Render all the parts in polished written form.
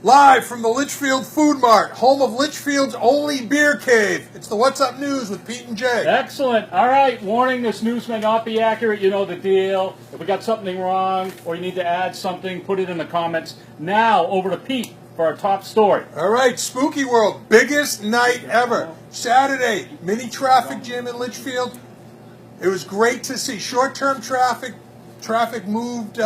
Live from the Litchfield Food Mart, home of Litchfield's only beer cave. It's the What's Up News with Pete and Jay. Excellent. All right, warning, this news may not be accurate. You know the deal. If we got something wrong or you need to add something, put it in the comments. Now, over to Pete for our top story. All right, Spooky World, biggest night ever. Saturday, mini traffic jam in Litchfield. It was great to see. Short-term traffic moved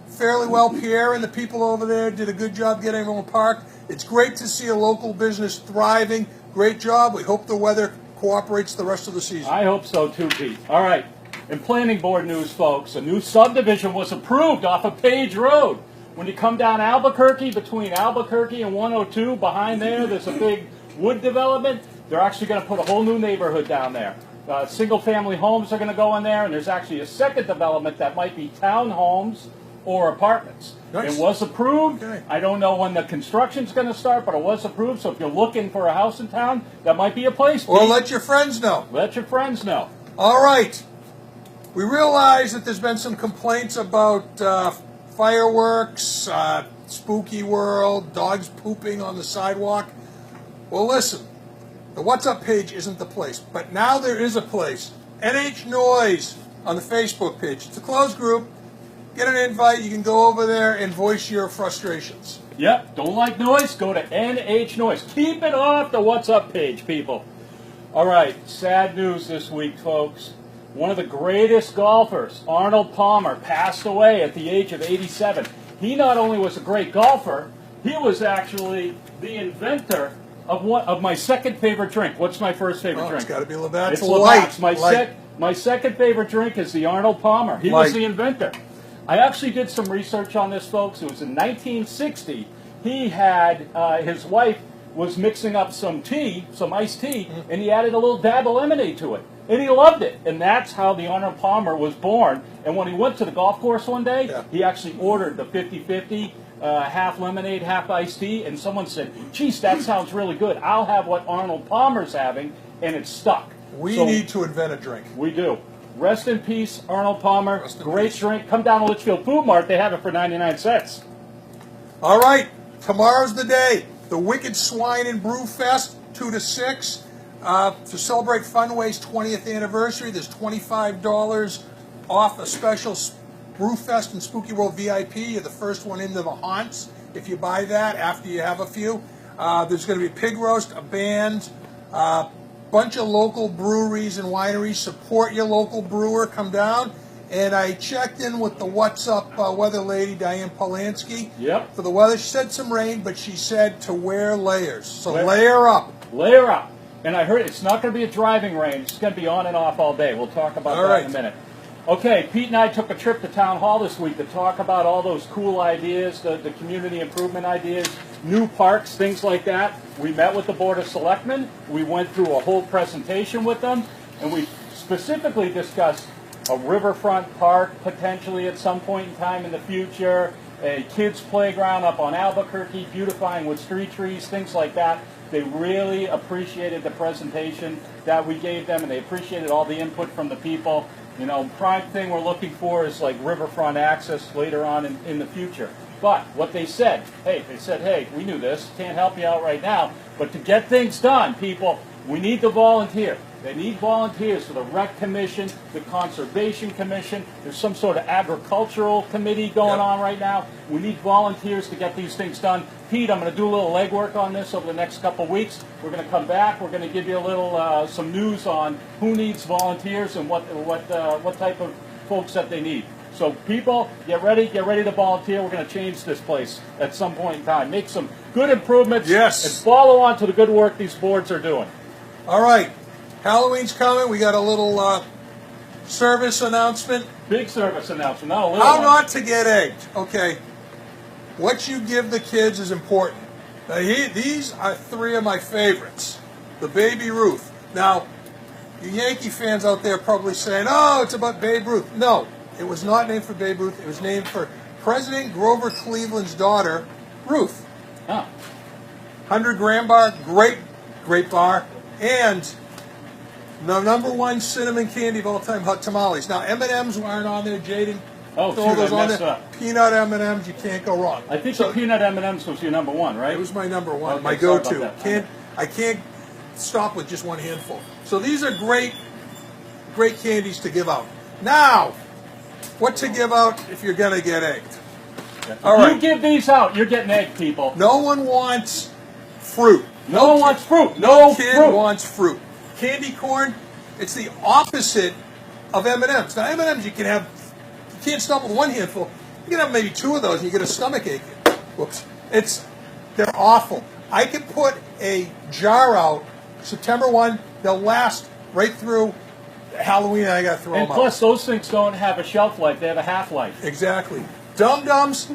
fairly well. Pierre and the people over there did a good job getting everyone parked. It's great to see a local business thriving. Great job. We hope the weather cooperates the rest of the season. I hope so too, Pete. All right. In planning board news, folks, a new subdivision was approved off of Page Road. When you come down Albuquerque, between Albuquerque and 102, behind there's a big wood development. They're actually going to put a whole new neighborhood down there. Single-family homes are going to go in there, and there's actually a second development that might be townhomes or apartments. Nice. It was approved. Okay. I don't know when the construction's going to start, but it was approved. So if you're looking for a house in town, that might be a place. Or Pete. let your friends know. Let your friends know. All right. We realize that there's been some complaints about fireworks, spooky world, dogs pooping on the sidewalk. Well, listen, the What's Up page isn't the place, but now there is a place. NH Noise on the Facebook page. It's a closed group. Get an invite. You can go over there and voice your frustrations. Yep. Don't like noise? Go to NH Noise. Keep it off the What's Up page, people. All right. Sad news this week, folks. One of the greatest golfers, Arnold Palmer, passed away at the age of 87. He not only was a great golfer, he was actually the inventor of my second favorite drink. What's my first favorite drink? It's got to be Labatt's. It's Labatt's. My second favorite drink is the Arnold Palmer. He was the inventor. I actually did some research on this, folks. It was in 1960. He had, his wife was mixing up some tea, some iced tea, and he added a little dab of lemonade to it. And he loved it. And that's how the Arnold Palmer was born. And when he went to the golf course one day, he actually ordered the 50-50, half lemonade, half iced tea. And someone said, geez, that sounds really good. I'll have what Arnold Palmer's having. And it stuck. We need to invent a drink. We do. Rest in peace, Arnold Palmer. Great drink. Come down to Litchfield Food Mart. They have it for 99 cents. All right. Tomorrow's the day. The Wicked Swine and Brewfest, 2 to 6. To celebrate Funway's 20th anniversary, there's $25 off a special Brewfest and Spooky World VIP. You're the first one into the haunts if you buy that after you have a few. There's going to be pig roast, a band, bunch of local breweries and wineries. Support your local brewer. Come down. And I checked in with the What's Up weather lady, Diane Polanski, for the weather. She said some rain, but she said to wear layers. So layer up. Layer up. And I heard it's not going to be a driving rain. It's going to be on and off all day. We'll talk about that in a minute. Okay, Pete and I took a trip to Town Hall this week to talk about all those cool ideas, the community improvement ideas, new parks, things like that. We met with the Board of Selectmen. We went through a whole presentation with them, and we specifically discussed a riverfront park potentially at some point in time in the future, a kids' playground up on Albuquerque, beautifying with street trees, things like that. They really appreciated the presentation that we gave them, and they appreciated all the input from the people. You know, prime thing we're looking for is like riverfront access later on in the future. But what they said, hey, we knew this, can't help you out right now, but to get things done, people, we need to volunteer. They need volunteers for the Rec Commission, the Conservation Commission. There's some sort of agricultural committee going on right now. We need volunteers to get these things done. Pete, I'm going to do a little legwork on this over the next couple of weeks. We're going to come back. We're going to give you a little some news on who needs volunteers and what type of folks that they need. So people, get ready to volunteer. We're going to change this place at some point in time. Make some good improvements. Yes. And follow on to the good work these boards are doing. All right. Halloween's coming. We got a little service announcement. Big service announcement, not a little How one. not to get egged. Okay. What you give the kids is important. Now, these are three of my favorites. The Baby Ruth. Now, you Yankee fans out there probably saying, oh, it's about Babe Ruth. No, it was not named for Babe Ruth. It was named for President Grover Cleveland's daughter, Ruth. 100-gram bar, great bar. And the #1 cinnamon candy of all time, hot tamales. Now, M&M's aren't on there. Jaden Oh, Throw shoot, those I on messed there. up. Peanut M&Ms, you can't go wrong. I think So the peanut M&Ms was your number one, right? it was my number one, Okay, my sorry about go-to. that. I can't stop with just one handful. So these are great candies to give out. Now, what to give out if you're going to get egged? All right. You give these out, you're getting egg, people. No one wants fruit. No one wants fruit. No No kid fruit. wants fruit. Candy corn, it's the opposite of M&Ms. Now M&Ms you can't stop with one handful. You can have maybe two of those and you get a stomach ache. Whoops. They're awful. I can put a jar out September 1, they'll last right through Halloween, and I got to throw them out. And plus, those things don't have a shelf life; they have a half life. Exactly. Dum-Dums,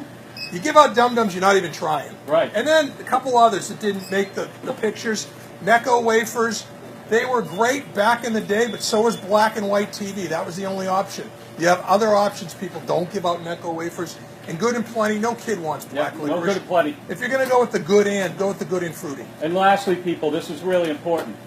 you give out Dum-Dums, you're not even trying. Right. And then a couple others that didn't make the pictures. Necco wafers, they were great back in the day, but so was black and white TV. That was the only option. You have other options, people. Don't give out Necco wafers. And Good and Plenty, no kid wants black licorice. No Good and Plenty. If you're going to go with the good go with the Good and Fruity. And lastly, people, this is really important.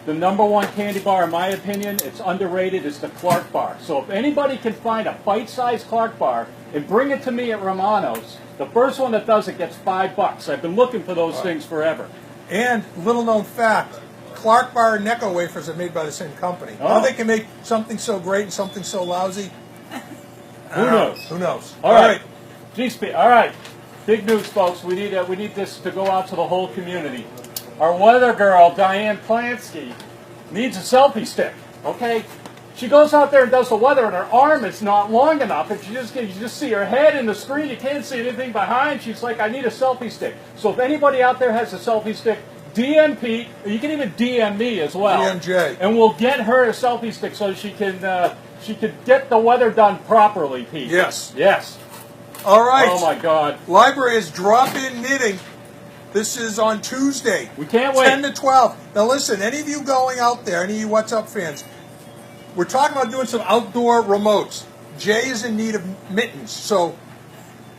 The number one candy bar, in my opinion, it's underrated, is the Clark bar. So if anybody can find a bite-sized Clark bar and bring it to me at Romano's, the first one that does it gets $5. I've been looking for those things forever. And little known fact, Clark bar and Necco wafers are made by the same company. Oh. How they can make something so great and something so lousy? Who knows? Who knows? All right. All right. Big news, folks. We need this to go out to the whole community. Our weather girl, Diane Plansky, needs a selfie stick. Okay? She goes out there and does the weather, and her arm is not long enough, and you just see her head in the screen. You can't see anything behind. She's like, I need a selfie stick. So if anybody out there has a selfie stick, DM Pete, or you can even DM me as well. DMJ. And we'll get her a selfie stick so she can get the weather done properly, Pete. Yes. Yes. All right. Oh my God. Library is drop-in knitting. This is on Tuesday. We can't wait. 10 to 12. Now listen, any of you going out there, any of you What's Up fans, we're talking about doing some outdoor remotes. Jay is in need of mittens, so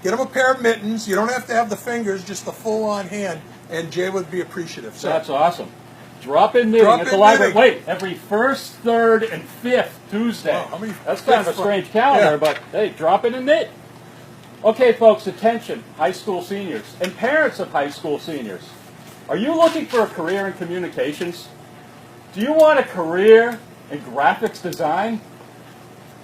get him a pair of mittens. You don't have to have the fingers, just the full-on hand, and Jay would be appreciative. So that's awesome. Drop-in knitting at the library. Wait, every first, third, and fifth Tuesday. Wow, that's kind of a strange calendar, but hey, drop in and knit. Okay, folks, attention, high school seniors and parents of high school seniors. Are you looking for a career in communications? Do you want a career in graphics design?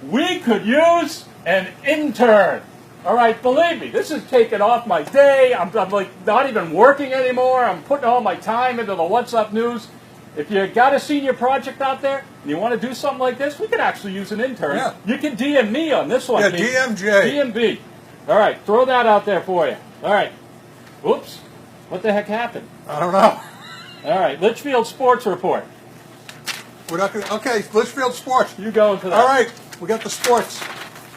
We could use an intern. All right, believe me, this is taking off my day. I'm like not even working anymore. I'm putting all my time into the What's Up news. If you got a senior project out there and you want to do something like this, we could actually use an intern. Yeah. You can DM me on this one. Yeah, Pete. DMJ. DMB. All right, throw that out there for you. All right. Oops. What the heck happened? I don't know. All right, Litchfield Sports Report. We're not going to... Okay, Litchfield Sports. You go into that. All right, we got the sports.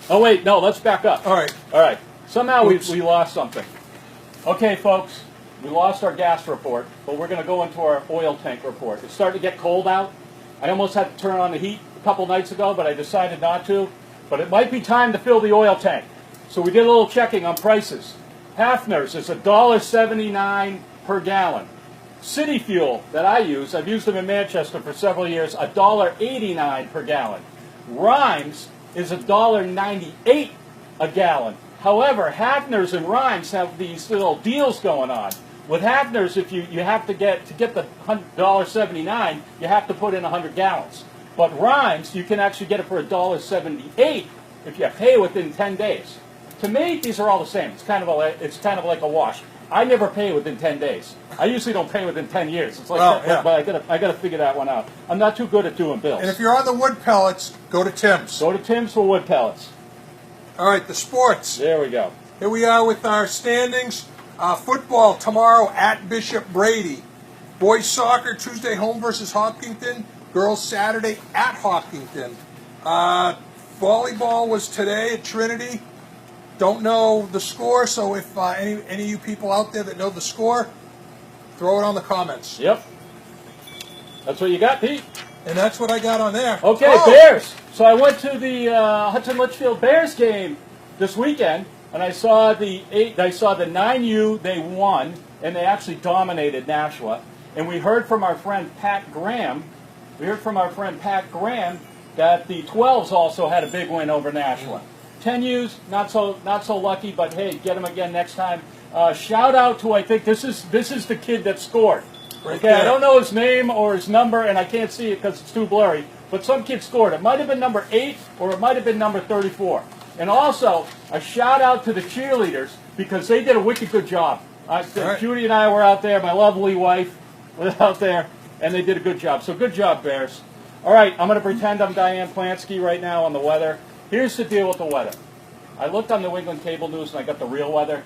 Oh, wait, no, let's back up. All right. All right. Somehow we Oops. lost something. Okay, folks, we lost our gas report, but we're going to go into our oil tank report. It's starting to get cold out. I almost had to turn on the heat a couple nights ago, but I decided not to. But it might be time to fill the oil tank. So we did a little checking on prices. Hafner's is $1.79 per gallon. City Fuel that I use, I've used them in Manchester for several years, $1.89 per gallon. Rhymes is $1.98 a gallon. However, Hafner's and Rhymes have these little deals going on. With Hafner's, if you have to get the $1.79, you have to put in 100 gallons. But Rhymes, you can actually get it for $1.78 if you pay within 10 days. To me, these are all the same. It's kind of like a wash. I never pay within 10 days. I usually don't pay within 10 years. It's like, but I gotta figure that one out. I'm not too good at doing bills. And if you're on the wood pellets, go to Tim's. Go to Tim's for wood pellets. All right, the sports. There we go. Here we are with our standings. Football tomorrow at Bishop Brady. Boys soccer Tuesday home versus Hopkinton. Girls Saturday at Hopkinton. Volleyball was today at Trinity. Don't know the score, so if any of you people out there that know the score, throw it on the comments. Yep. That's what you got, Pete. And that's what I got on there. Okay, Bears. So I went to the Hudson Litchfield Bears game this weekend, and I saw the 9U. They won, and they actually dominated Nashua. And we heard from our friend Pat Graham. that the 12s also had a big win over Nashua. 10U's, not so lucky, but hey, get them again next time. Shout out to, I think this is the kid that scored. Right Okay, there. I don't know his name or his number, and I can't see it because it's too blurry. But some kid scored. It might have been number 8 or it might have been number 34. And also a shout out to the cheerleaders because they did a wicked good job. Right. Judy and I were out there. My lovely wife was out there, and they did a good job. So good job, Bears. All right, I'm going to pretend I'm Diane Plansky right now on the weather. Here's the deal with the weather. I looked on New England cable news and I got the real weather.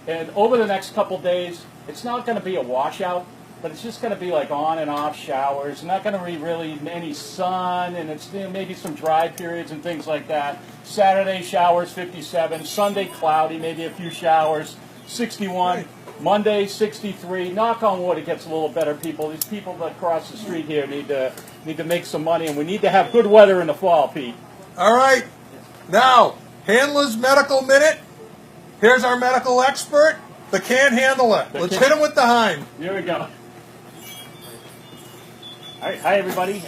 And over the next couple days, it's not going to be a washout, but it's just going to be like on and off showers. Not going to be really any sun, and it's maybe some dry periods and things like that. Saturday showers, 57. Sunday cloudy, maybe a few showers, 61. Right. Monday, 63. Knock on wood, it gets a little better, people. These people that cross the street here need to make some money, and we need to have good weather in the fall, Pete. All right. Now, Handler's Medical Minute. Here's our medical expert, the can handler. Let's hit him with the hind. Here we go. All right, hi everybody.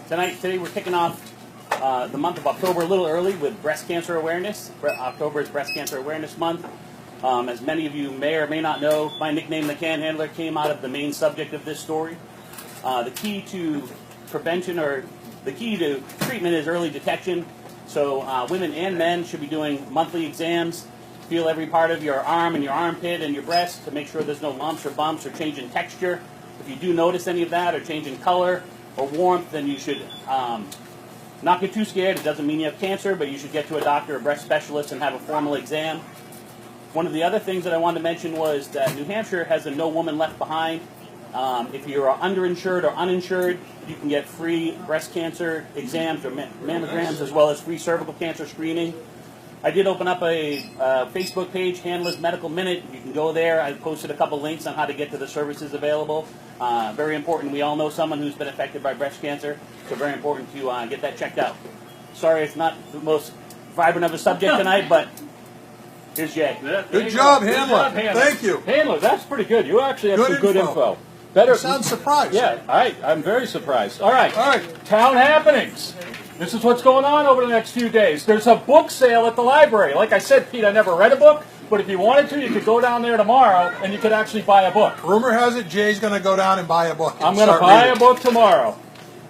Today we're kicking off the month of October a little early with breast cancer awareness. October is Breast Cancer Awareness Month. As many of you may or may not know, my nickname, the Can Handler, came out of the main subject of this story. The key to prevention or the key to treatment is early detection. So women and men should be doing monthly exams. Feel every part of your arm and your armpit and your breast to make sure there's no lumps or bumps or change in texture. If you do notice any of that or change in color or warmth, then you should not get too scared. It doesn't mean you have cancer, but you should get to a doctor or breast specialist and have a formal exam. One of the other things that I wanted to mention was that New Hampshire has a No Woman Left Behind. If you are underinsured or uninsured, you can get free breast cancer exams or mammograms as well as free cervical cancer screening. I did open up a Facebook page, Handler's Medical Minute. You can go there. I posted a couple links on how to get to the services available. Very important. We all know someone who's been affected by breast cancer, so very important to get that checked out. Sorry it's not the most vibrant of a subject tonight, but here's Jay. Good job, Handler. Thank you. Handler, that's pretty good. You actually have Good some good info. info. Better. You sound surprised. Yeah, I'm very surprised. All right. All right. Town happenings. This is what's going on over the next few days. There's a book sale at the library. Like I said, Pete, I never read a book, but if you wanted to, you could go down there tomorrow and you could actually buy a book. Rumor has it Jay's going to go down and buy a book. I'm going to buy a book tomorrow.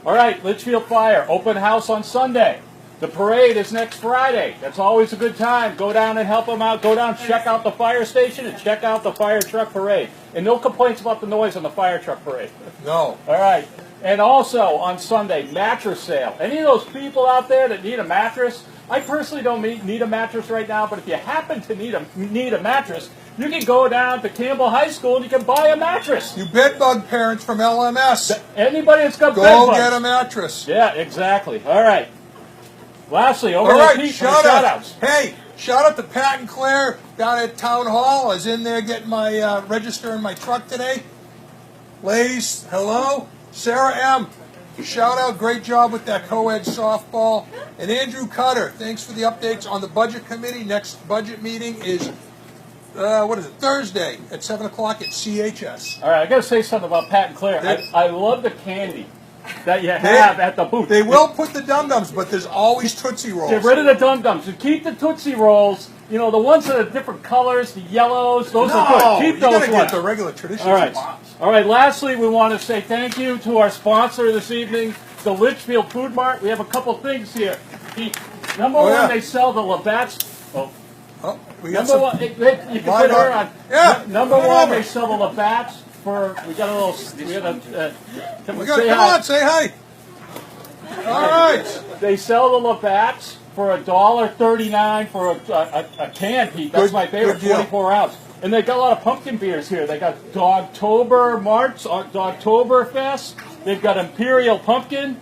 All right, Litchfield Fire, open house on Sunday. The parade is next Friday. That's always a good time. Go down and help them out. Go down, check out the fire station, and check out the fire truck parade. And no complaints about the noise on the fire truck parade. No. All right. And also on Sunday, mattress sale. Any of those people out there that need a mattress, I personally don't need a mattress right now, but if you happen to need a mattress, you can go down to Campbell High School and you can buy a mattress. You bedbug parents from LMS, Anybody that's got go bedbugs. get a mattress. Yeah, exactly. All right. Lastly, over All to right, Pete for shout shout out. outs. Hey, shout out to Pat and Claire down at Town Hall. I was in there getting my register in my truck today. Ladies, hello. Sarah M., shout out, great job with that co-ed softball. And Andrew Cutter, thanks for the updates on the budget committee. Next budget meeting is, Thursday at 7 o'clock at CHS. All right, I got to say something about Pat and Claire. I love the candy that you have at the booth. They will put the dum-dums, but there's always Tootsie Rolls. Get rid of the Dum-Dums and keep the Tootsie Rolls. You know, the ones that are different colors, the yellows, those are good. Keep you those gotta ones. get the regular traditions. All right. All right, lastly, we want to say thank you to our sponsor this evening, the Litchfield Food Mart. We have a couple things here. Number one, they sell the Labatt's. Oh, we got Number one, you can put her on. Yeah. Number one, they sell the Labatt's for. We got a little. We got Come on, say hi. All right. They sell the Labatt's for $1.39 for a can, Pete. That's my favorite, 44 ounce. And they got a lot of pumpkin beers here. They got Dogtober Marts, Dogtoberfest. They've got Imperial Pumpkin.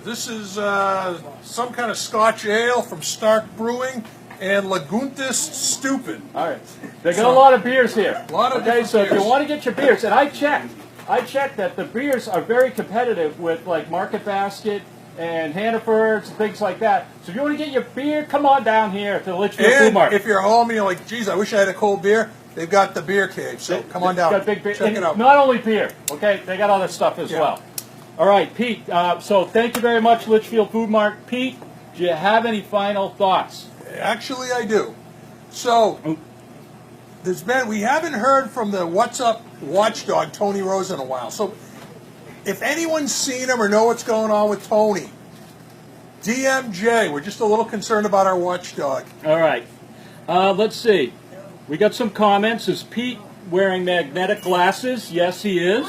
This is some kind of Scotch ale from Stark Brewing and Laguntis Stupid. All right. They got a lot of beers here. A lot of okay, so beers. if you want to get your beers, and I checked that the beers are very competitive with like Market Basket and Hannaford's and things like that. So if you want to get your beer, come on down here to the Litchfield Food Mart. If you're home and you're like, geez, I wish I had a cold beer, they've got the beer cave. So come on down. Got big beer. Check it out. Not only beer, okay? They got other stuff as well. All right, Pete. So thank you very much, Litchfield Food Mart. Pete, Do you have any final thoughts? Actually, I do. So, we haven't heard from the What's Up watchdog, Tony Rose, in a while. So, if anyone's seen him or know what's going on with Tony, DMJ. We're just a little concerned about our watchdog. All right. Let's see. We got some comments. Is Pete wearing magnetic glasses? Yes, he is.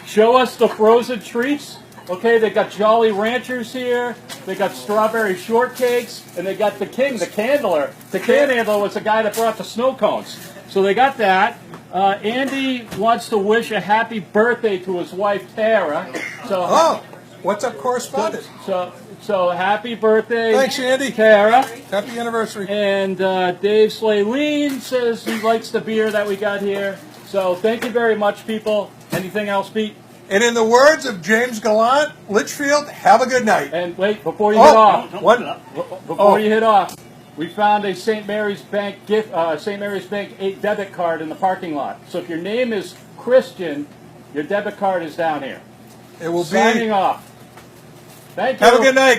Show us the frozen treats. Okay, they got Jolly Ranchers here. They got strawberry shortcakes, and they got the king, the candler. The candler was the guy that brought the snow cones. So they got that. Andy wants to wish a happy birthday to his wife Tara. So, What's Up correspondent? So happy birthday, thanks, Andy. Tara. Happy anniversary. And Dave Slaleen says he likes the beer that we got here. So thank you very much, people. Anything else, Pete? And in the words of James Gallant, Litchfield, have a good night. And wait, before you hit off, What? You hit off, we found a St. Mary's Bank St. Mary's Bank 8 debit card in the parking lot. So if your name is Christian, your debit card is down here. It will be Signing off. Thank you. Have a good night.